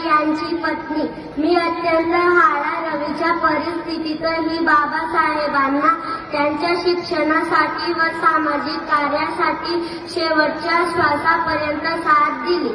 यांची पत्नी. मी अत्यंत हाडारवीच्या परिस्थितीतही बाबासाहेबांना त्यांच्या शिक्षणासाठी व सामाजिक कार्यासाठी शेवटच्या श्वासापर्यंत साथ दिली.